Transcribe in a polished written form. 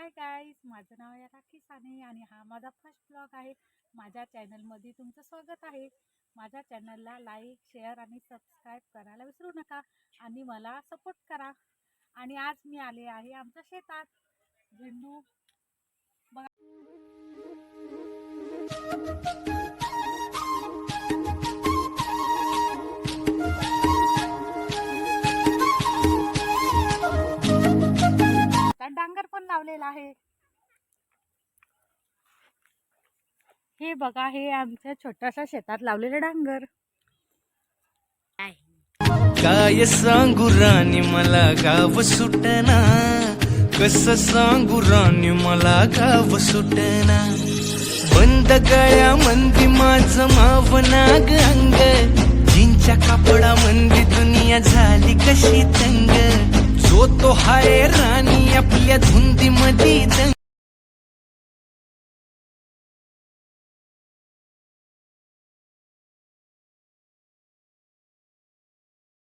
Hi guys, माझं नाव आहे राखी साने आणि हा माझा फर्स्ट ब्लॉग आहे. माझ्या चॅनलमध्ये तुमचं स्वागत आहे. माझ्या चॅनलला लाईक, शेअर आणि सबस्क्राईब करायला विसरू नका आणि मला सपोर्ट करा. आणि आज मी आले आहे आमच्या शेतात. झेंडू बघा. डांगर पण लावलेला आहे. हे बघा, हे आमच्या छोट्याशा शेतात लावलेले डांगर. काय सांगू राणी मला गाव सुटना, कसं सांगू राणी मला गाव सुटना. बंद गळ्या मंदी माझं मावनाग अंग, जिंच्या कापडा मंदी दुनिया झाली कशी तंग. जो तो हाय राणी आपल्या